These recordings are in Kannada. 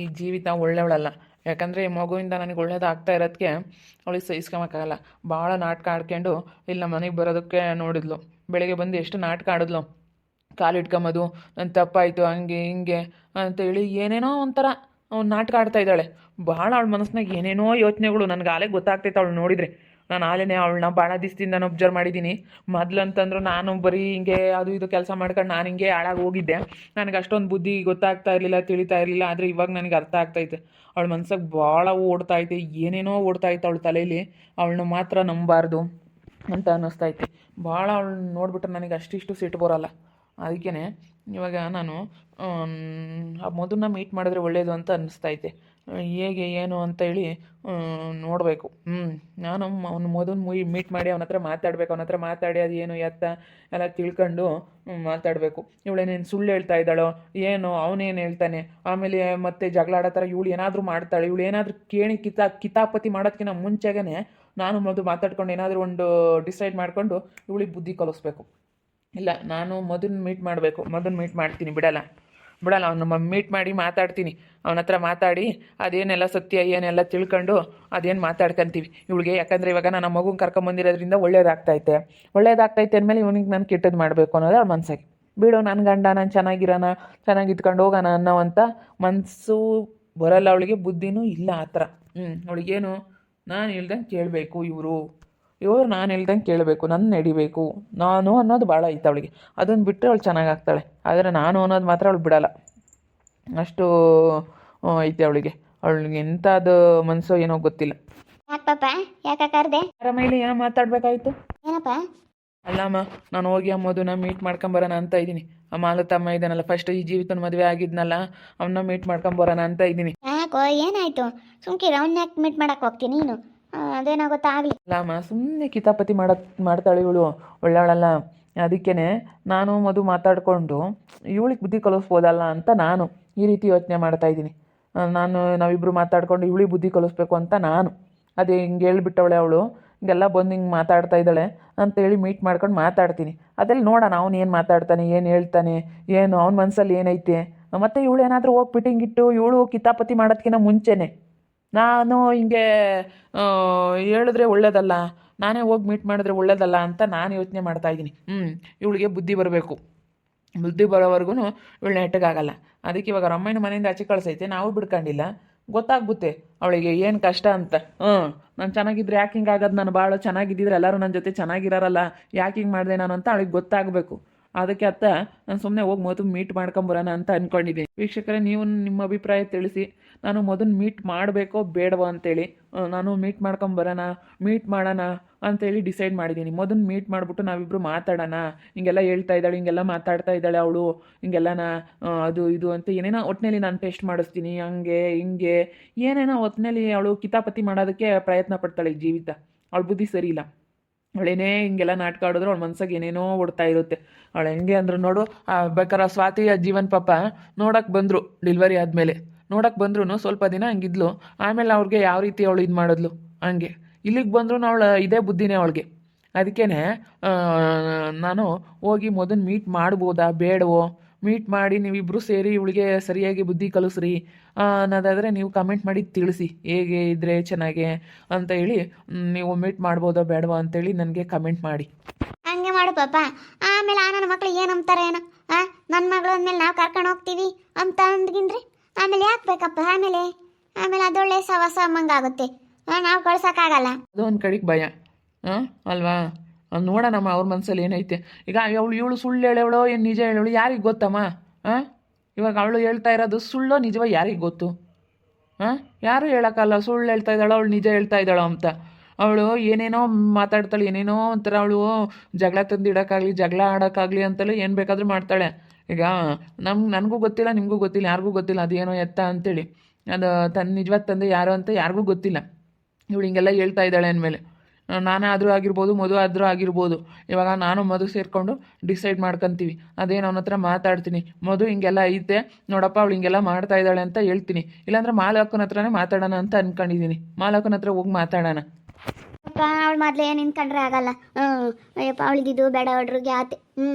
ಈ ಜೀವಿತ ಒಳ್ಳೆಯವಳಲ್ಲ. ಯಾಕಂದರೆ ಈ ಮಗುವಿಂದ ನನಗೆ ಒಳ್ಳೇದಾಗ್ತಾ ಇರೋದಕ್ಕೆ ಅವಳಿಗೆ ಸಹಿಸ್ಕೊಳಕ್ಕಾಗಲ್ಲ. ಭಾಳ ನಾಟಕ ಆಡ್ಕೊಂಡು ಇಲ್ಲಿ ನಮ್ಮ ಮನೆಗೆ ಬರೋದಕ್ಕೆ ನೋಡಿದ್ಲು. ಬೆಳಗ್ಗೆ ಬಂದು ಎಷ್ಟು ನಾಟಕ ಆಡಿದ್ಲು. ಕಾಲಿಟ್ಕೊಂಬೋದು, ನನ್ನ ತಪ್ಪಾಯಿತು ಹಂಗೆ ಹಿಂಗೆ ಅಂತೇಳಿ ಏನೇನೋ ಒಂಥರ ನಾಟಕ ಆಡ್ತಾ ಇದ್ದಾಳೆ. ಭಾಳ ಅವಳ ಮನಸ್ಸಿನಾಗ ಏನೇನೋ ಯೋಚನೆಗಳು ನನಗೆ ಆಲೇ ಗೊತ್ತಾಗ್ತೈತೆ ಅವಳು ನೋಡಿದರೆ. ನಾನು ಆಲೇನೆ ಅವಳನ್ನ ಭಾಳ ದಿವಸದಿಂದ ನಾನು ಒಬ್ಸರ್ವ್ ಮಾಡಿದ್ದೀನಿ. ಮೊದ್ಲಂತಂದ್ರು ನಾನು ಬರೀ ಹಿಂಗೆ ಅದು ಇದು ಕೆಲಸ ಮಾಡ್ಕೊಂಡು ನಾನು ಹಿಂಗೆ ಹಾಳಾಗಿ ಹೋಗಿದ್ದೆ. ನನಗೆ ಅಷ್ಟೊಂದು ಬುದ್ಧಿ ಗೊತ್ತಾಗ್ತಾ ಇರಲಿಲ್ಲ, ತಿಳಿತಾ ಇರಲಿಲ್ಲ. ಆದರೆ ಇವಾಗ ನನಗೆ ಅರ್ಥ ಆಗ್ತೈತೆ. ಅವಳ ಮನ್ಸಾಗ ಭಾಳ ಓಡ್ತಾಯಿದೆ, ಏನೇನೋ ಓಡ್ತಾಯಿತ್ತು ಅವಳ ತಲೆಯಲ್ಲಿ. ಅವಳನ್ನ ಮಾತ್ರ ನಂಬಬಾರ್ದು ಅಂತ ಅನ್ನಿಸ್ತೈತೆ. ಭಾಳ ಅವಳನ್ನ ನೋಡ್ಬಿಟ್ರೆ ನನಗೆ ಅಷ್ಟಿಷ್ಟು ಸಿಟ್ಟು ಬರೋಲ್ಲ. ಅದಕ್ಕೇ ಇವಾಗ ನಾನು ಆ ಮಧುನ ಮೀಟ್ ಮಾಡಿದ್ರೆ ಒಳ್ಳೆಯದು ಅಂತ ಅನ್ನಿಸ್ತೈತೆ. ಹೇಗೆ ಏನು ಅಂತೇಳಿ ನೋಡಬೇಕು. ನಾನು ಅವ್ನು ಮಧುನ ಮೀಟ್ ಮಾಡಿ ಅವನ ಹತ್ರ ಮಾತಾಡಬೇಕು. ಅವನ ಹತ್ರ ಮಾತಾಡಿ ಅದು ಏನು ಎತ್ತ ಎಲ್ಲ ತಿಳ್ಕೊಂಡು ಮಾತಾಡಬೇಕು. ಇವಳೇನೇನು ಸುಳ್ಳು ಹೇಳ್ತಾ ಇದ್ದಾಳೋ ಏನೋ, ಅವನೇನು ಹೇಳ್ತಾನೆ, ಆಮೇಲೆ ಮತ್ತೆ ಜಗಳ ಆಡೋ ಥರ ಇವಳು ಏನಾದರೂ ಮಾಡ್ತಾಳೆ. ಇವಳು ಏನಾದರೂ ಕೇಳಿ ಕಿತಾಪತಿ ಮಾಡೋದಕ್ಕಿಂತ ಮುಂಚೆಗೇ ನಾನು ಮಧು ಮಾತಾಡ್ಕೊಂಡು ಏನಾದರೂ ಒಂದು ಡಿಸೈಡ್ ಮಾಡಿಕೊಂಡು ಇವಳಿಗೆ ಬುದ್ಧಿ ಕಲಿಸ್ಬೇಕು. ಇಲ್ಲ, ನಾನು ಮಧುನ ಮೀಟ್ ಮಾಡಬೇಕು. ಮಧುನ ಮೀಟ್ ಮಾಡ್ತೀನಿ, ಬಿಡಲ್ಲ ಅವನು ಮೀಟ್ ಮಾಡಿ ಮಾತಾಡ್ತೀನಿ. ಅವನ ಹತ್ರ ಮಾತಾಡಿ ಅದೇನೆಲ್ಲ ಸತ್ಯ ಏನೆಲ್ಲ ತಿಳ್ಕೊಂಡು ಅದೇನು ಮಾತಾಡ್ಕೊಂತೀವಿ ಇವಳಿಗೆ. ಯಾಕಂದರೆ ಇವಾಗ ನಾನು ಮಗುನ ಕರ್ಕೊಂಬಂದಿರೋದ್ರಿಂದ ಒಳ್ಳೇದಾಗ್ತೈತೆ ಅಂದಮೇಲೆ ಇವನಿಗೆ ನಾನು ಕೆಟ್ಟದ್ದು ಮಾಡಬೇಕು ಅನ್ನೋದು ಅವ್ಳ ಮನಸ್ಸಾಗಿ. ಬಿಡು, ನನ್ನ ಗಂಡ ನಾನು ಚೆನ್ನಾಗಿರೋಣ, ಚೆನ್ನಾಗಿ ಇದ್ಕೊಂಡು ಹೋಗೋಣ ಅನ್ನೋವಂಥ ಮನಸ್ಸು ಬರಲ್ಲ ಅವಳಿಗೆ, ಬುದ್ಧಿನೂ ಇಲ್ಲ ಆ ಥರ. ಅವಳಿಗೇನು, ನಾನು ಹೇಳ್ದಂಗೆ ಕೇಳಬೇಕು ಇವರು ನಾನು ಹೇಳ್ದಂಗೆ ಕೇಳಬೇಕು, ನನ್ನ ನಡಿಬೇಕು ನಾನು ಅನ್ನೋದು ಭಾಳ ಐತೆ ಅವಳಿಗೆ. ಅದನ್ನು ಬಿಟ್ಟರೆ ಅವಳು ಚೆನ್ನಾಗಾಗ್ತಾಳೆ. ಆದರೆ ನಾನು ಅನ್ನೋದು ಮಾತ್ರ ಅವಳು ಬಿಡಲ್ಲ. ಅಷ್ಟು ಐತೆ ಅವಳಿಗೆ ಎಂಥದ್ದು ಮನಸ್ಸೋ ಏನೋ ಗೊತ್ತಿಲ್ಲ. ಯಾಕಪ್ಪ, ಯಾಕೆ ಕರೆದೆ? ಮೇಲೆ ಏನೋ ಮಾತಾಡಬೇಕಾಯ್ತು. ಏನಪ್ಪ? ಅಲ್ಲಮ್ಮ, ನಾನು ಹೋಗಿ ಆ ಮಧುನ ಮೀಟ್ ಮಾಡ್ಕೊಂಬರೋಣ ಅಂತ ಇದ್ದೀನಿ. ಆ ಮಾಲತಮ್ಮ ಇದ್ದಾನಲ್ಲ, ಫಸ್ಟ್ ಈ ಜೀವಿತನ ಮದುವೆ ಆಗಿದ್ನಲ್ಲ, ಅವನ್ನ ಮೀಟ್ ಮಾಡ್ಕೊಂಬರೋಣ ಅಂತ ಇದ್ದೀನಿ. ಯಾಕೋ, ಏನಾಯ್ತು? ಸುಮ್ಕಿರ, ಅವ್ನ ಯಾಕೆ ಮೀಟ್ ಮಾಡಕ್ಕೆ ಹೋಗ್ತೀನಿ ನೀನು? ಅದೇನಾಗುತ್ತಾ ಆಗಲಿ. ಅಲ್ಲಮ್ಮ, ಸುಮ್ಮನೆ ಕಿತಾಪತಿ ಮಾಡ್ತಾಳೆ ಇವಳು, ಒಳ್ಳೆಯವಳಲ್ಲ. ಅದಕ್ಕೇ ನಾನು ಮಧು ಮಾತಾಡಿಕೊಂಡು ಇವಳಿಗೆ ಬುದ್ಧಿ ಕಲಿಸ್ಬೋದಲ್ಲ ಅಂತ ನಾನು ಈ ರೀತಿ ಯೋಚನೆ ಮಾಡ್ತಾಯಿದ್ದೀನಿ. ನಾವಿಬ್ಬರು ಮಾತಾಡ್ಕೊಂಡು ಇವಳಿಗೆ ಬುದ್ಧಿ ಕಲಿಸ್ಬೇಕು ಅಂತ ನಾನು ಅದೇ ಹಿಂಗೆ ಹೇಳ್ಬಿಟ್ಟವಳೆ ಅವಳು. ಹಿಂಗೆಲ್ಲ ಬಂದು ಹಿಂಗೆ ಮಾತಾಡ್ತಾ ಇದ್ದಾಳೆ ಅಂತೇಳಿ ಮೀಟ್ ಮಾಡ್ಕೊಂಡು ಮಾತಾಡ್ತೀನಿ. ಅದೆಲ್ಲ ನೋಡೋಣ ಅವನು ಏನು ಮಾತಾಡ್ತಾನೆ, ಏನು ಹೇಳ್ತಾನೆ, ಏನು ಅವನ ಮನಸ್ಸಲ್ಲಿ ಏನೈತೆ. ಮತ್ತು ಇವಳು ಏನಾದರೂ ಹೋಗಿ ಪಿಟ್ಟಿಂಗಿಟ್ಟು ಇವಳು ಕಿತಾಪತಿ ಮಾಡೋದಕ್ಕಿಂತ ಮುಂಚೆನೇ ನಾನು ಹಿಂಗೆ ಹೇಳಿದ್ರೆ ಒಳ್ಳೇದಲ್ಲ, ನಾನೇ ಹೋಗಿ ಮೀಟ್ ಮಾಡಿದ್ರೆ ಒಳ್ಳೇದಲ್ಲ ಅಂತ ನಾನು ಯೋಚನೆ ಮಾಡ್ತಾಯಿದ್ದೀನಿ. ಇವಳಿಗೆ ಬುದ್ಧಿ ಬರಬೇಕು. ಬುದ್ಧಿ ಬರೋವರೆಗೂ ಇವಳು ನೆಟ್ಟಗಾಗಲ್ಲ. ಅದಕ್ಕೆ ಇವಾಗ ರಮ್ಮಯ್ಯನ ಮನೆಯಿಂದ ಆಚೆ ಕಳಿಸೈತೆ, ನಾವು ಬಿಡ್ಕೊಂಡಿಲ್ಲ. ಗೊತ್ತಾಗ್ಬಿತ್ತೆ ಅವಳಿಗೆ ಏನು ಕಷ್ಟ ಅಂತ. ನಾನು ಚೆನ್ನಾಗಿದ್ರೆ ಯಾಕೆ ಹಿಂಗೆ ಆಗೋದು, ನಾನು ಭಾಳ ಚೆನ್ನಾಗಿದ್ದಿದ್ರೆ ಎಲ್ಲರೂ ನನ್ನ ಜೊತೆ ಚೆನ್ನಾಗಿರೋರಲ್ಲ, ಯಾಕೆ ಹಿಂಗೆ ಮಾಡಿದೆ ನಾನು ಅಂತ ಅವಳಿಗೆ ಗೊತ್ತಾಗಬೇಕು. ಅದಕ್ಕೆ ನಾನು ಸುಮ್ಮನೆ ಹೋಗಿ ಮಧು ಮೀಟ್ ಮಾಡ್ಕೊಂಬರೋಣ ಅಂತ ಅಂದ್ಕೊಂಡಿದ್ದೀನಿ. ವೀಕ್ಷಕರೇ, ನೀವು ನಿಮ್ಮ ಅಭಿಪ್ರಾಯ ತಿಳಿಸಿ. ನಾನು ಮಧುನ ಮೀಟ್ ಮಾಡಬೇಕೋ ಬೇಡವೋ ಅಂತೇಳಿ ನಾನು ಮೀಟ್ ಮಾಡೋಣ ಅಂತೇಳಿ ಡಿಸೈಡ್ ಮಾಡಿದ್ದೀನಿ. ಮಧುನ ಮೀಟ್ ಮಾಡಿಬಿಟ್ಟು ನಾವಿಬ್ಬರು ಮಾತಾಡೋಣ. ಹಿಂಗೆಲ್ಲ ಹೇಳ್ತಾ ಇದ್ದಾಳೆ, ಹಿಂಗೆಲ್ಲ ಮಾತಾಡ್ತಾ ಇದ್ದಾಳೆ ಅವಳು, ಹಿಂಗೆಲ್ಲನ ಅದು ಇದು ಅಂತ ಏನೇನೋ ಒಟ್ಟಿನಲ್ಲಿ ನಾನು ಟೆಸ್ಟ್ ಮಾಡಿಸ್ತೀನಿ, ಹಂಗೆ ಹಿಂಗೆ ಏನೇನೋ ಒಟ್ಟಿನಲ್ಲಿ ಅವಳು ಕಿತಾಪತಿ ಮಾಡೋದಕ್ಕೆ ಪ್ರಯತ್ನ ಪಡ್ತಾಳೆ. ಈ ಜೀವಿತ ಅವಳ ಬುದ್ಧಿ ಸರಿ ಇಲ್ಲ. ಅವಳೇನೇ ಹಿಂಗೆಲ್ಲ ನಾಟಕ ಆಡಿದ್ರು ಅವಳ ಮನ್ಸಾಗ ಏನೇನೋ ಓಡ್ತಾ ಇರುತ್ತೆ. ಅವಳು ಹೆಂಗೆ ಅಂದರು ನೋಡು, ಬೇಕಾದ್ರೆ ಸ್ವಾತಿಯ ಜೀವನ್ ಪಾಪ ನೋಡೋಕೆ ಬಂದರು. ಡೆಲಿವರಿ ಆದಮೇಲೆ ನೋಡೋಕೆ ಬಂದ್ರು, ಸ್ವಲ್ಪ ದಿನ ಹಂಗಿದ್ಲು. ಆಮೇಲೆ ಅವ್ರಿಗೆ ಯಾವ ರೀತಿ ಅವಳು ಇದು ಮಾಡಿದ್ಲು ಹಂಗೆ ಇಲ್ಲಿಗೆ ಬಂದ್ರು ಅವಳು ಇದೇ ಬುದ್ಧಿನೇ ಅವಳಿಗೆ. ಅದಕ್ಕೇ ನಾನು ಹೋಗಿ ಮೊದಲು ಮೀಟ್ ಮಾಡ್ಬೋದಾ ಬೇಡವೋ, ಮೀಟ್ ಮಾಡಿ ನೀವಿಬ್ಬರು ಸೇರಿ ಇವಳಿಗೆ ಸರಿಯಾಗಿ ಬುದ್ಧಿ ಕಲಿಸ್ರಿ ಅನ್ನೋದಾದರೆ ನೀವು ಕಮೆಂಟ್ ಮಾಡಿ ತಿಳಿಸಿ, ಹೇಗೆ ಇದ್ದರೆ ಚೆನ್ನಾಗೆ ಅಂತ ಹೇಳಿ. ನೀವು ಮೀಟ್ ಮಾಡ್ಬೋದೋ ಬೇಡವೋ ಅಂತೇಳಿ ನನಗೆ ಕಮೆಂಟ್ ಮಾಡಿ. ಹಂಗೆ ಮಾಡು ಪಾಪ. ಆಮೇಲೆ ನನ್ನ ಮಕ್ಳು ಏನು ಅಂತಾರೆ ಏನೋ, ನನ್ನ ಮಗಳು ಅಂದಮೇಲೆ ನಾವು ಕರ್ಕೊಂಡು ಹೋಗ್ತೀವಿ ಅಂತ ಅಂದ್ಗಿನ್ರಿ ಆಮೇಲೆ ಯಾಕೆ ಬೇಕಪ್ಪ? ಆಮೇಲೆ ಅದೊಳ್ಳೆ ಸವಾಸ ಆಗುತ್ತೆ. ನಾವು ಕಳ್ಸೋಕ್ಕಾಗಲ್ಲ. ಅದೊಂದು ಕಡೆಗೆ ಭಯ ಅಲ್ವಾ? ನೋಡೋಣಮ್ಮ ಅವ್ರ ಮನಸ್ಸಲ್ಲಿ ಏನೈತೆ. ಈಗ ಇವಳು ಸುಳ್ಳು ಹೇಳವಳೋ ಏನು ನಿಜ ಹೇಳವಳು ಯಾರಿಗೆ ಗೊತ್ತಮ್ಮ? ಇವಾಗ ಅವಳು ಹೇಳ್ತಾ ಇರೋದು ಸುಳ್ಳೋ ನಿಜವೋ ಯಾರಿಗೆ ಗೊತ್ತು? ಯಾರೂ ಹೇಳೋಕ್ಕಲ್ಲ ಸುಳ್ಳು ಹೇಳ್ತಾ ಇದ್ದಾಳೋ ಅವಳು ನಿಜ ಹೇಳ್ತಾ ಇದ್ದಾಳೋ ಅಂತ. ಅವಳು ಏನೇನೋ ಮಾತಾಡ್ತಾಳೆ, ಏನೇನೋ ಒಂಥರ ಅವಳು ಜಗಳ ತಂದಿಡೋಕ್ಕಾಗಲಿ, ಜಗಳ ಆಡೋಕ್ಕಾಗಲಿ ಅಂತಲೇ ಏನು ಬೇಕಾದರೂ ಮಾಡ್ತಾಳೆ. ಈಗ ನನಗೂ ಗೊತ್ತಿಲ್ಲ, ನಿಮಗೂ ಗೊತ್ತಿಲ್ಲ, ಯಾರಿಗೂ ಗೊತ್ತಿಲ್ಲ ಅದೇನೋ ಎತ್ತ ಅಂತೇಳಿ. ಅದು ನಿಜವಾದ ತಂದೆ ಯಾರು ಅಂತ ಯಾರಿಗೂ ಗೊತ್ತಿಲ್ಲ. ಇವಳು ಹಿಂಗೆಲ್ಲ ಹೇಳ್ತಾ ಇದ್ದಾಳೆ ಅಂದಮೇಲೆ ನಾನೇ ಆದರೂ ಆಗಿರ್ಬೋದು, ಮಧು ಆದರೂ ಆಗಿರ್ಬೋದು. ಇವಾಗ ನಾನು ಮಧು ಸೇರಿಕೊಂಡು ಡಿಸೈಡ್ ಮಾಡ್ಕೊತೀವಿ. ಅದೇನು ಅವನ ಹತ್ರ ಮಾತಾಡ್ತೀನಿ, ಮಧು ಹಿಂಗೆಲ್ಲ ಐತೆ ನೋಡಪ್ಪ ಅವಳು ಹಿಂಗೆಲ್ಲ ಮಾಡ್ತಾ ಇದ್ದಾಳೆ ಅಂತ ಹೇಳ್ತೀನಿ. ಇಲ್ಲಾಂದ್ರೆ ಮಾಲಕ್ಕನ ಹತ್ರನೇ ಮಾತಾಡೋಣ ಅಂತ ಅಂದ್ಕೊಂಡಿದ್ದೀನಿ. ಮಾಲಕ್ಕನ ಹತ್ರ ಹೋಗಿ ಮಾತಾಡೋಣ. ಅವಳು ಮೊದಲೇ ನಿಂತ್ಕೊಂಡ್ರೆ ಆಗಲ್ಲ. ಅಯ್ಯಪ್ಪ ಅವಳಿದ್ದು ಬೇಡ ಹುಡ್ರಿಗೆ ಆತೆ.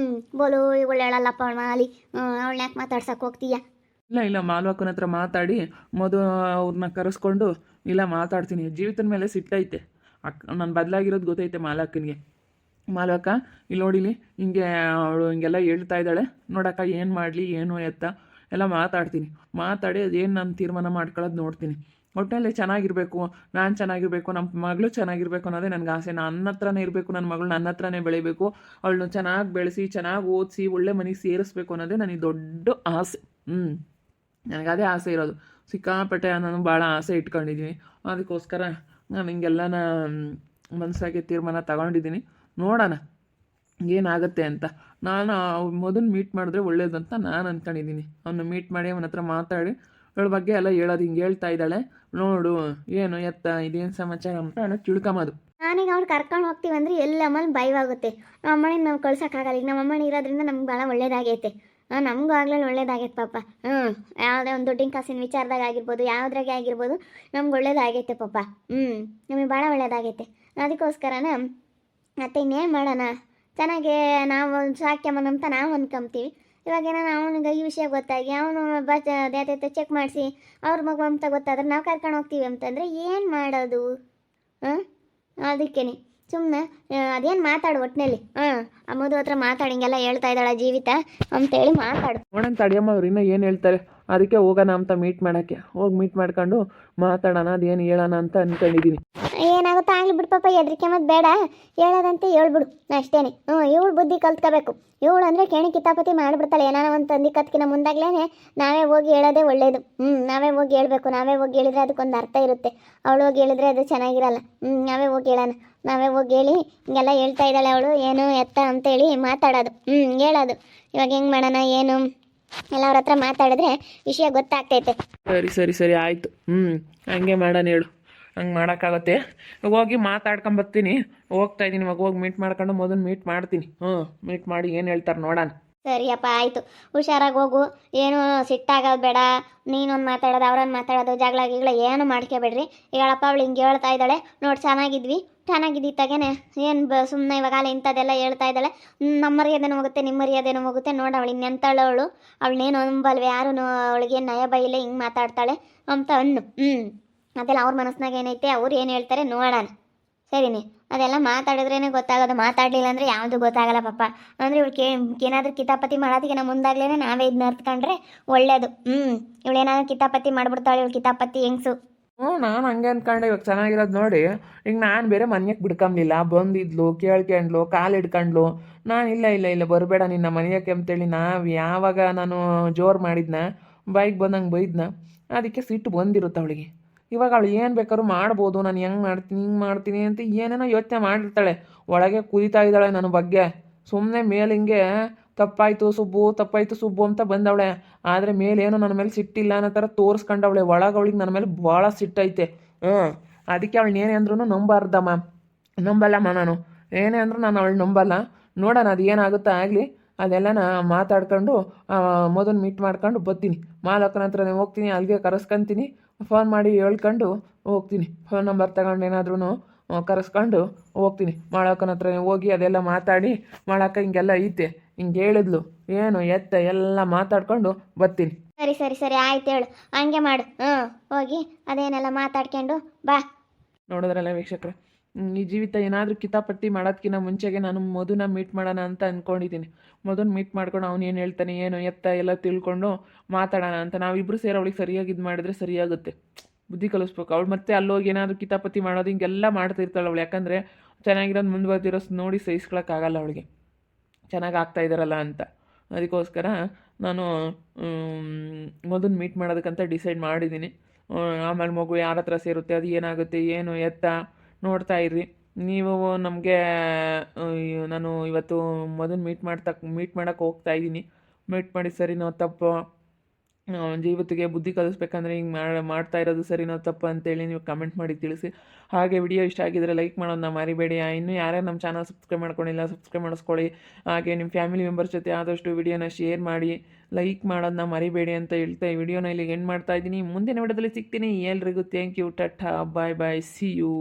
ಬೋಲು ಒಳ್ಳೆ ಹೇಳಲ್ಲಪ್ಪ ಅವಳು ಮಾಲಿ. ಅವಳನ್ನ ಯಾಕೆ ಮಾತಾಡ್ಸಕ್ಕೆ ಹೋಗ್ತೀಯ? ಇಲ್ಲ ಮಾಲವಕ್ಕನ ಹತ್ರ ಮಾತಾಡಿ ಅವ್ರನ್ನ ಕರೆಸ್ಕೊಂಡು ಇಲ್ಲ ಮಾತಾಡ್ತೀನಿ. ಜೀವಿತನ ಮೇಲೆ ಸಿಟ್ಟೈತೆ. ನಾನು ಬದಲಾಗಿರೋದು ಗೊತ್ತೈತೆ ಮಾಲಕ್ಕನಿಗೆ. ಮಾಲಕ್ಕ ಇಲ್ಲಿ ನೋಡಿಲಿ ಹಿಂಗೆ ಅವಳು ಹಿಂಗೆಲ್ಲ ಹೇಳ್ತಾ ಇದ್ದಾಳೆ ನೋಡಕ್ಕ, ಏನು ಮಾಡಲಿ ಏನು ಎತ್ತ ಎಲ್ಲ ಮಾತಾಡಿ ಅದೇನು ನಾನು ತೀರ್ಮಾನ ಮಾಡ್ಕೊಳ್ಳೋದು ನೋಡ್ತೀನಿ. ಒಟ್ಟಿನಲ್ಲಿ ಚೆನ್ನಾಗಿರಬೇಕು, ನಾನು ಚೆನ್ನಾಗಿರಬೇಕು, ನಮ್ಮ ಮಗಳು ಚೆನ್ನಾಗಿರಬೇಕು ಅನ್ನೋದೇ ನನಗೆ ಆಸೆ. ನನ್ನ ಹತ್ರನೇ ಇರಬೇಕು, ನನ್ನ ಮಗಳು ನನ್ನ ಹತ್ರನೇ ಬೆಳಿಬೇಕು, ಅವಳನ್ನ ಚೆನ್ನಾಗಿ ಬೆಳೆಸಿ ಚೆನ್ನಾಗಿ ಓದಿಸಿ ಒಳ್ಳೆ ಮನೆಗೆ ಸೇರಿಸ್ಬೇಕು ಅನ್ನೋದೇ ನನಗೆ ದೊಡ್ಡ ಆಸೆ. ನನಗದೇ ಆಸೆ ಇರೋದು. ಸಿಕ್ಕಾಪಟ್ಟೆ ನಾನು ಭಾಳ ಆಸೆ ಇಟ್ಕೊಂಡಿದ್ದೀನಿ. ಅದಕ್ಕೋಸ್ಕರ ನಾನು ಹಿಂಗೆಲ್ಲನ ಮನಸ್ಸಾಗಿ ತೀರ್ಮಾನ ತಗೊಂಡಿದ್ದೀನಿ. ನೋಡೋಣ ಏನಾಗುತ್ತೆ ಅಂತ. ನಾನು ಮೊದಲು ಮೀಟ್ ಮಾಡಿದ್ರೆ ಒಳ್ಳೇದು ಅಂತ ನಾನು ಅಂದ್ಕೊಂಡಿದ್ದೀನಿ. ಅವನ್ನ ಮೀಟ್ ಮಾಡಿ ಅವನ ಹತ್ರ ಮಾತಾಡಿ ಅವಳ ಬಗ್ಗೆ ಎಲ್ಲ ಹೇಳೋದು. ಹಿಂಗೆ ಹೇಳ್ತಾ ಇದ್ದಾಳೆ ನೋಡು ಏನು ಎತ್ತ ಇದೇನು ಸಮಾಚಾರ ಅಂತ ನಾನು ತಿಳ್ಕೊಂಬೋದು. ನಾನೀಗ ಅವ್ರು ಕರ್ಕೊಂಡು ಹೋಗ್ತೀವಿ ಅಂದರೆ ಎಲ್ಲಮ್ಮನ ಭಯವಾಗುತ್ತೆ. ನಮ್ಮ ಅಮ್ಮನಿಗೆ ನಾವು ಕಳ್ಸೋಕ್ಕಾಗಲ್ಲ. ಈಗ ನಮ್ಮ ಅಮ್ಮನ ಇರೋದ್ರಿಂದ ನಮ್ಗೆ ಭಾಳ ಒಳ್ಳೇದಾಗೈತೆ. ನಮಗೂ ಆಗ್ಲೂ ಒಳ್ಳೇದಾಗೈತೆ ಪಾಪ. ಯಾವುದೇ ಒಂದು ದುಡ್ಡಿನ ಕಾಸಿನ ವಿಚಾರದಾಗ ಆಗಿರ್ಬೋದು, ಯಾವುದ್ರಾಗೆ ಆಗಿರ್ಬೋದು ನಮ್ಗೆ ಒಳ್ಳೇದಾಗೈತೆ ಪಾಪ. ನಮಗೆ ಭಾಳ ಒಳ್ಳೇದಾಗೈತೆ. ಅದಕ್ಕೋಸ್ಕರನ ಮತ್ತೆ ಇನ್ನೇನು ಮಾಡೋಣ, ಚೆನ್ನಾಗಿ ನಾವು ಸಾಕ್ಯಮ್ಮನಂತ ನಾವು ಅಂದ್ಕೊಂತೀವಿ. ಇವಾಗೇನೋ ಅವನಿಗೆ ಈ ವಿಷಯ ಗೊತ್ತಾಗಿ ಅವನು ಅದೇ ಚೆಕ್ ಮಾಡಿಸಿ ಅವ್ರ ಮಗು ಅಂತ ಗೊತ್ತಾದ್ರೆ ನಾವು ಕರ್ಕೊಂಡು ಹೋಗ್ತೀವಿ ಅಂತಂದರೆ ಏನು ಮಾಡೋದು? ಅದಕ್ಕೇನೆ ಸುಮ್ಮನೆ ಅದೇನು ಮಾತಾಡು ಒಟ್ಟಿನಲ್ಲಿ. ಆ ಮಧು ಹತ್ರ ಮಾತಾಡಿ ಹಿಂಗೆಲ್ಲ ಹೇಳ್ತಾ ಇದ್ದಾಳೆ ಜೀವಿತ ಅಂತೇಳಿ ಮಾತಾಡು. ನೋಡೋಣ ತಡಿಯಮ್ಮ, ಅವ್ರು ಇನ್ನೂ ಏನು ಹೇಳ್ತಾರೆ. ಅದಕ್ಕೆ ಹೋಗೋಣ ಅಂತ ಮೀಟ್ ಮಾಡೋಕ್ಕೆ ಹೋಗಿ ಮೀಟ್ ಮಾಡ್ಕೊಂಡು ಮಾತಾಡೋಣ, ಅದೇನು ಹೇಳೋಣ ಅಂತ ಅಂದ್ಕೊಂಡಿದ್ದೀನಿ. ಏನಾಗುತ್ತಾ ಆಗಲಿ ಬಿಡು ಪಾಪ, ಹೆದರಿಕೆ ಮತ್ತು ಬೇಡ, ಹೇಳೋದಂತೆ ಹೇಳ್ಬಿಡು ಅಷ್ಟೇನೆ. ಇವಳು ಬುದ್ಧಿ ಕಲ್ತ್ಕೋಬೇಕು. ಇವಳು ಅಂದರೆ ಕೇಣಿ ಕಿತಾಪತಿ ಮಾಡಿಬಿಡ್ತಾಳೆ. ಏನಾರ ಒಂದು ತಂದಿ ಕತ್ಕಿನ ಮುಂದಾಗ್ಲೇ ನಾವೇ ಹೋಗಿ ಹೇಳೋದೇ ಒಳ್ಳೇದು. ನಾವೇ ಹೋಗಿ ಹೇಳ್ಬೇಕು. ನಾವೇ ಹೋಗಿ ಹೇಳಿದ್ರೆ ಅದಕ್ಕೊಂದು ಅರ್ಥ ಇರುತ್ತೆ. ಅವಳು ಹೋಗಿ ಹೇಳಿದ್ರೆ ಅದು ಚೆನ್ನಾಗಿರಲ್ಲ. ನಾವೇ ಹೋಗಿ ಹೇಳೋಣ. ನಾವೇ ಹೋಗಿ ಹೇಳಿ ಹಿಂಗೆಲ್ಲ ಹೇಳ್ತಾ ಇದ್ದಾಳೆ ಅವಳು ಏನು ಎತ್ತ ಅಂತೇಳಿ ಮಾತಾಡೋದು. ಹೇಳೋದು ಇವಾಗ ಹೆಂಗೆ ಮಾಡೋಣ ಏನು ಎಲ್ಲ ಅವ್ರ ಹತ್ರ ಮಾತಾಡಿದ್ರೆ ವಿಷಯ ಗೊತ್ತಾಗ್ತೈತೆ. ಸರಿ ಆಯಿತು. ಹಂಗೆ ಮಾಡೋಣ ಹೇಳು. ಹಂಗೆ ಮಾಡೋಕ್ಕಾಗತ್ತೆ. ಹೋಗಿ ಮಾತಾಡ್ಕೊಂಬರ್ತೀನಿ. ಹೋಗ್ತಾ ಇದ್ದೀನಿ ಇವಾಗ. ಹೋಗಿ ಮೀಟ್ ಮಾಡ್ಕೊಂಡು ಮೊದಲು ಮೀಟ್ ಮಾಡ್ತೀನಿ. ಮೀಟ್ ಮಾಡಿ ಏನು ಹೇಳ್ತಾರೆ ನೋಡೋಣ. ಸರಿಯಪ್ಪ ಆಯಿತು. ಹುಷಾರಾಗಿ ಹೋಗು. ಏನು ಸಿಟ್ಟಾಗೋದು ಬೇಡ. ನೀನೊಂದು ಮಾತಾಡೋದು ಅವ್ರೊಂದು ಮಾತಾಡೋದು ಜಗಳ ಏನು ಮಾಡ್ಕೋಬೇಡ್ರಿ. ಹೇಳಪ್ಪ ಅವಳು ಹಿಂಗೆ ಹೇಳ್ತಾ ಇದ್ದಾಳೆ ನೋಡಿ, ಚೆನ್ನಾಗಿದ್ದಿತ್ತಾಗೇನೆ ಏನು ಸುಮ್ಮನೆ ಇವಾಗ ಅಲ್ಲಿ ಇಂಥದ್ದೆಲ್ಲ ಹೇಳ್ತಾ ಇದ್ದಾಳೆ. ನಮ್ಮ ಮರ್ಯಾದೆನೂ ಹೋಗುತ್ತೆ, ನಿಮ್ಮ ಮರ್ಯಾದೆನೂ ಹೋಗುತ್ತೆ. ನೋಡಿ ಅವಳು ಇನ್ನೆಂತಾಳವಳು, ಅವಳನ್ನೇನು ಅಂಬಲ್ವೇ ಯಾರು ಅವಳಿಗೇನು ನಯ ಬೈಲೆ ಹಿಂಗೆ ಮಾತಾಡ್ತಾಳೆ ಅಂತ ಅನ್ನು. ಅದೆಲ್ಲ ಅವ್ರ ಮನಸ್ಸಿನಾಗ ಏನೈತೆ, ಅವ್ರು ಏನು ಹೇಳ್ತಾರೆ ನೋಡೋಣ. ಸರಿನೇ, ಅದೆಲ್ಲ ಮಾತಾಡಿದ್ರೇ ಗೊತ್ತಾಗೋದು. ಮಾತಾಡಲಿಲ್ಲ ಅಂದರೆ ಯಾವುದು ಗೊತ್ತಾಗಲ್ಲ ಪಾಪ. ಅಂದರೆ ಇವಳು ಏನಾದರೂ ಕಿತಾಪತಿ ಮಾಡೋದಕ್ಕೆ ನಮ್ಮ ಮುಂದಾಗ್ಲೇ ನಾವೇ ಇದನ್ನ ಅರ್ತ್ಕೊಂಡ್ರೆ ಒಳ್ಳೇದು. ಇವಳೇನಾದ್ರೂ ಕಿತಾಪತಿ ಮಾಡಿಬಿಡ್ತಾಳೆ. ಇವಳು ಕಿತಾಪತಿ ಹೆಂಗ್ಸು. ನಾನು ಹಂಗೆ ಅಂದ್ಕೊಂಡೆ. ಇವಾಗ ಚೆನ್ನಾಗಿರೋದು ನೋಡಿ. ಈಗ ನಾನು ಬೇರೆ ಮನೆಯಕ್ಕೆ ಬಿಡ್ಕೊಂಬಿಲ್ಲ. ಬಂದಿದ್ಲು, ಕೇಳ್ಕೊಂಡ್ಲು, ಕಾಲು ಹಿಡ್ಕೊಂಡ್ಲು. ನಾನು ಇಲ್ಲ ಬರಬೇಡ ನಿನ್ನ ಮನೆಯಕ್ಕೆ ಅಂತೇಳಿ ಯಾವಾಗ ನಾನು ಜೋರು ಮಾಡಿದ್ನ, ಬೈಕ್ ಬಂದಂಗೆ ಬೈದ್ನ, ಅದಕ್ಕೆ ಸಿಟ್ಟು ಬಂದಿರುತ್ತೆ ಅವಳಿಗೆ. ಇವಾಗ ಅವಳು ಏನು ಬೇಕಾದ್ರೂ ಮಾಡ್ಬೋದು. ನಾನು ಹಿಂಗೆ ಮಾಡ್ತೀನಿ ಅಂತ ಏನೇನೋ ಯೋಚನೆ ಮಾಡಿರ್ತಾಳೆ. ಒಳಗೆ ಕುದಿತಾ ಇದ್ದಾಳೆ ನನ್ನ ಬಗ್ಗೆ. ಸುಮ್ಮನೆ ಮೇಲೆ ಹಿಂಗೆ ತಪ್ಪಾಯಿತು ಸುಬ್ಬು ಅಂತ ಬಂದವಳೆ. ಆದರೆ ಮೇಲೇನು ನನ್ನ ಮೇಲೆ ಸಿಟ್ಟಿಲ್ಲ ಅನ್ನೋ ಥರ ತೋರಿಸ್ಕೊಂಡವಳೆ. ಒಳಗೆ ಅವಳಿಗೆ ನನ್ನ ಮೇಲೆ ಭಾಳ ಸಿಟ್ಟೈತೆ. ಅದಕ್ಕೆ ಅವಳನ್ನ ಏನೇ ಅಂದ್ರೂ ನಂಬಲ್ಲಮ್ಮ ನಾನು. ಏನೇ ಅಂದ್ರೂ ನಾನು ಅವಳು ನಂಬಲ್ಲ. ನೋಡೋಣ ಅದು ಏನಾಗುತ್ತಾ ಆಗಲಿ. ಅದೆಲ್ಲ ಮಾತಾಡ್ಕೊಂಡು ಮೊದಲು ಮೀಟ್ ಮಾಡ್ಕೊಂಡು ಬರ್ತೀನಿ. ಮಾಲಕನ ಹತ್ರನೇ ಹೋಗ್ತೀನಿ. ಅಲ್ಲಿಗೆ ಕರೆಸ್ಕೊಂತೀನಿ. ಫೋನ್ ಮಾಡಿ ಹೇಳ್ಕೊಂಡು ಹೋಗ್ತೀನಿ. ಫೋನ್ ನಂಬರ್ ತಗೊಂಡು ಏನಾದ್ರೂ ಕರೆಸ್ಕೊಂಡು ಹೋಗ್ತೀನಿ. ಮಾಳಕ್ಕನ ಹತ್ರನೇ ಹೋಗಿ ಅದೆಲ್ಲ ಮಾತಾಡಿ, ಮಾಳಕ್ಕ ಹಿಂಗೆಲ್ಲ ಐತೆ, ಹಿಂಗೆ ಹೇಳಿದ್ಲು ಏನು ಎತ್ತ ಎಲ್ಲ ಮಾತಾಡ್ಕೊಂಡು ಬರ್ತೀನಿ. ಸರಿ ಆಯ್ತು ಹೇಳು. ಹಂಗೆ ಮಾಡು. ಹೋಗಿ ಅದೇನೆಲ್ಲ ಮಾತಾಡ್ಕೊಂಡು ಬಾ. ನೋಡಿದ್ರಲ್ಲ ವೀಕ್ಷಕರೇ, ಈ ಜೀವಿತ ಏನಾದರೂ ಕಿತಾಪಟ್ಟಿ ಮಾಡೋದಕ್ಕಿಂತ ಮುಂಚೆಗೆ ನಾನು ಮಧುನ ಮೀಟ್ ಮಾಡೋಣ ಅಂತ ಅಂದ್ಕೊಂಡಿದ್ದೀನಿ. ಮಧುನ ಮೀಟ್ ಮಾಡ್ಕೊಂಡು ಅವ್ನು ಏನು ಹೇಳ್ತಾನೆ ಏನು ಎತ್ತ ಎಲ್ಲ ತಿಳ್ಕೊಂಡು ಮಾತಾಡೋಣ ಅಂತ. ನಾವಿಬ್ಬರು ಸೇರಿ ಅವಳಿಗೆ ಸರಿಯಾಗಿ ಇದು ಮಾಡಿದ್ರೆ ಸರಿಯಾಗುತ್ತೆ. ಬುದ್ಧಿ ಕಲಿಸ್ಬೇಕು. ಅವಳು ಮತ್ತೆ ಅಲ್ಲೋಗಿ ಏನಾದರೂ ಕಿತಾಪತಿ ಮಾಡೋದು ಹಿಂಗೆಲ್ಲ ಮಾಡ್ತಿರ್ತಾಳೆ ಅವಳು. ಯಾಕಂದರೆ ಚೆನ್ನಾಗಿರೋದು ಮುಂದುವರೆದಿರೋದು ನೋಡಿ ಸಹಿಸ್ಕೊಳಕ್ಕಾಗಲ್ಲ ಅವಳಿಗೆ, ಚೆನ್ನಾಗಿ ಆಗ್ತಾ ಇದ್ದಾರಲ್ಲ ಅಂತ. ಅದಕ್ಕೋಸ್ಕರ ನಾನು ಮಧುನ ಮೀಟ್ ಮಾಡೋದಕ್ಕಂತ ಡಿಸೈಡ್ ಮಾಡಿದ್ದೀನಿ. ಆಮೇಲೆ ಮಗು ಯಾರ ಹತ್ರ ಸೇರುತ್ತೆ, ಅದು ಏನಾಗುತ್ತೆ ಏನು ಎತ್ತ ನೋಡ್ತಾ ಇರ್ರಿ ನೀವು. ನಮಗೆ ನಾನು ಇವತ್ತು ಮಧುನ ಮೀಟ್ ಮಾಡೋಕ್ಕೆ ಹೋಗ್ತಾ ಇದ್ದೀನಿ. ಮೀಟ್ ಮಾಡಿ ಸರಿನೋ ತಪ್ಪು, ಜೀವಿತಿಗೆ ಬುದ್ಧಿ ಕಲಿಸ್ಬೇಕಂದ್ರೆ ಹಿಂಗೆ ಮಾಡ್ತಾ ಇರೋದು ಸರಿನೋ ತಪ್ಪು ಅಂತೇಳಿ ನೀವು ಕಮೆಂಟ್ ಮಾಡಿ ತಿಳಿಸಿ. ಹಾಗೆ ವಿಡಿಯೋ ಇಷ್ಟ ಆಗಿದ್ರೆ ಲೈಕ್ ಮಾಡೋದನ್ನ ಮರಿಬೇಡಿ. ಇನ್ನೂ ಯಾರ್ಯಾರು ನಮ್ಮ ಚಾನಲ್ ಸಬ್ಸ್ಕ್ರೈಬ್ ಮಾಡ್ಕೊಂಡಿಲ್ಲ ಸಬ್ಸ್ಕ್ರೈಬ್ ಮಾಡಿಸ್ಕೊಳ್ಳಿ. ಹಾಗೆ ನಿಮ್ಮ ಫ್ಯಾಮಿಲಿ ಮೆಂಬರ್ಸ್ ಜೊತೆ ಆದಷ್ಟು ವಿಡಿಯೋನ ಶೇರ್ ಮಾಡಿ, ಲೈಕ್ ಮಾಡೋದನ್ನ ಮರಿಬೇಡಿ ಅಂತ ಹೇಳ್ತಾ ಈ ವಿಡಿಯೋನ ಇಲ್ಲಿಗೆ ಎಂಡ್ ಮಾಡ್ತಾ ಇದ್ದೀನಿ. ಮುಂದಿನ ವಿಡಿಯೋದಲ್ಲಿ ಸಿಗ್ತೀನಿ. ಎಲ್ರಿಗೂ thank you, tata, bye, see you.